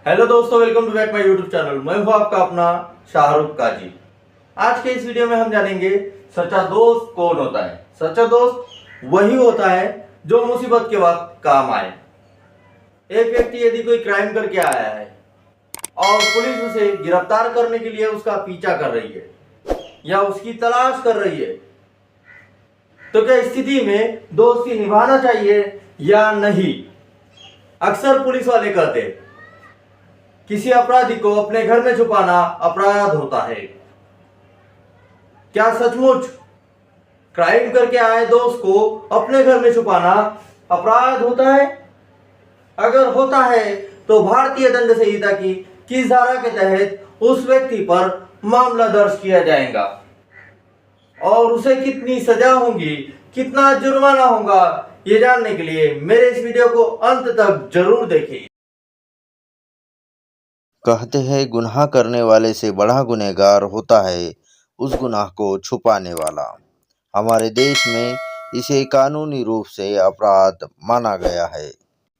Hello दोस्तों, welcome to back my YouTube channel. मैं हूं आपका अपना शाहरुख काजी। आज के इस वीडियो में हम जानेंगे सच्चा दोस्त कौन होता है। सच्चा दोस्त वही होता है जो मुसीबत के वक्त काम आए। एक व्यक्ति यदि कोई क्राइम करके आया है और पुलिस उसे गिरफ्तार करने के लिए उसका पीछा कर रही है या उसकी तलाश कर रही है, तो क्या स्थिति में दोस्ती निभाना चाहिए या नहीं? अक्सर पुलिस वाले कहते हैं किसी अपराधी को अपने घर में छुपाना अपराध होता है। क्या सचमुच क्राइम करके आए दोस्त को अपने घर में छुपाना अपराध होता है? अगर होता है तो भारतीय दंड संहिता की किस धारा के तहत उस व्यक्ति पर मामला दर्ज किया जाएगा और उसे कितनी सजा होगी, कितना जुर्माना होगा, ये जानने के लिए मेरे इस वीडियो को अंत तक जरूर देखें। कहते हैं गुनाह करने वाले से बड़ा गुनहगार होता है उस गुनाह को छुपाने वाला। हमारे देश में इसे कानूनी रूप से अपराध माना गया है।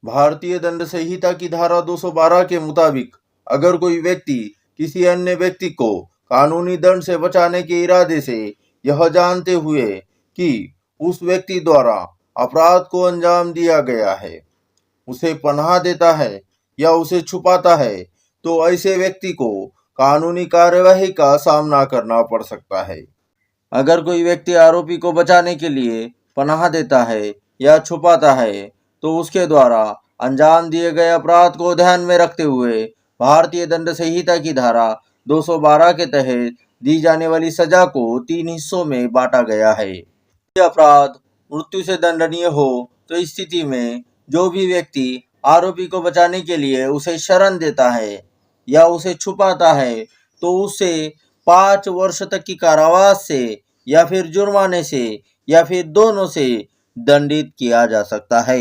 भारतीय दंड संहिता की धारा 212 के मुताबिक अगर कोई व्यक्ति किसी अन्य व्यक्ति को कानूनी दंड से बचाने के इरादे से यह जानते हुए कि उस व्यक्ति द्वारा अपराध को अंजाम दिया गया है, उसे पनाह देता है या उसे छुपाता है, तो ऐसे व्यक्ति को कानूनी कार्यवाही का सामना करना पड़ सकता है। अगर कोई व्यक्ति आरोपी को बचाने के लिए पनाह देता है या छुपाता है, तो उसके द्वारा अंजाम दिए गए अपराध को ध्यान में रखते हुए भारतीय दंड संहिता की धारा 212 के तहत दी जाने वाली सजा को 3 हिस्सों में बांटा गया है। यदि अपराध मृत्यु से दंडनीय हो तो इस स्थिति में जो भी व्यक्ति आरोपी को बचाने के लिए उसे शरण देता है या उसे छुपाता है, तो उसे 5 वर्ष तक की कारावास से या फिर जुर्माने से या फिर दोनों से दंडित किया जा सकता है।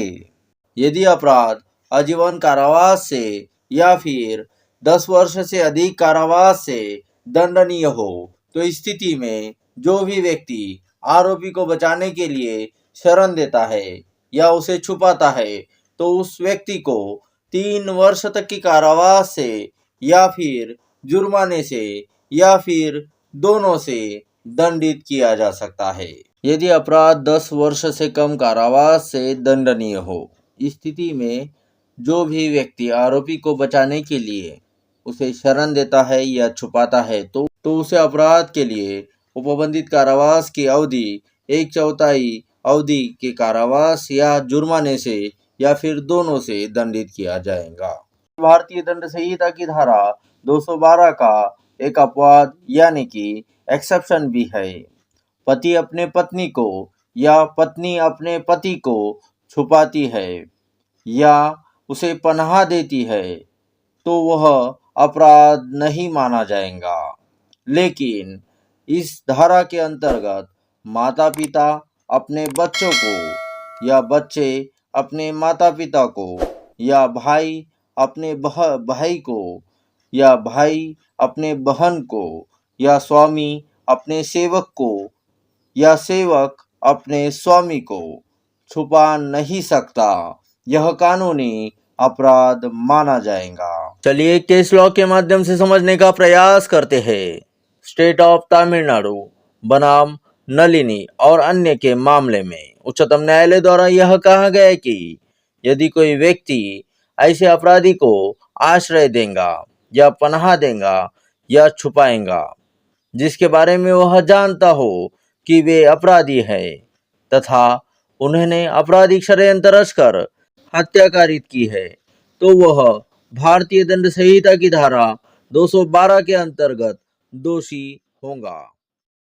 यदि अपराध आजीवन कारावास से या फिर 10 वर्ष से अधिक कारावास से दंडनीय हो, तो इस स्थिति में जो भी व्यक्ति आरोपी को बचाने के लिए शरण देता है या उसे छुपाता है, तो उस व्यक्ति को 3 वर्ष तक की कारावास से या फिर जुर्माने से या फिर दोनों से दंडित किया जा सकता है। यदि अपराध 10 वर्ष से कम कारावास से दंडनीय हो, इस स्थिति में जो भी व्यक्ति आरोपी को बचाने के लिए उसे शरण देता है या छुपाता है, तो उसे अपराध के लिए उपबंधित कारावास की अवधि 1/4 अवधि के कारावास या जुर्माने से या फिर दोनों से दंडित किया जाएगा। भारतीय दंड संहिता की धारा 212 का एक अपवाद यानी कि एक्सेप्शन भी है। पति अपने पत्नी को या पत्नी अपने पति को छुपाती है या उसे पनाह देती है, तो वह अपराध नहीं माना जाएगा। लेकिन इस धारा के अंतर्गत माता पिता अपने बच्चों को या बच्चे अपने माता पिता को या भाई अपने भाई को या भाई अपने बहन को या स्वामी अपने सेवक को या सेवक अपने स्वामी को छुपा नहीं सकता। यह कानूनी अपराध माना जाएगा। चलिए केस लॉ के माध्यम से समझने का प्रयास करते हैं। स्टेट ऑफ तमिलनाडु बनाम नलिनी और अन्य के मामले में उच्चतम न्यायालय द्वारा यह कहा गया कि यदि कोई व्यक्ति ऐसे अपराधी को आश्रय देगा या पनाह देगा या छुपाएगा जिसके बारे में वह जानता हो कि वे अपराधी है तथा उन्होंने आपराधिक षड्यंत्र रचकर हत्या कारित की है, तो वह भारतीय दंड संहिता की धारा 212 के अंतर्गत दोषी होगा।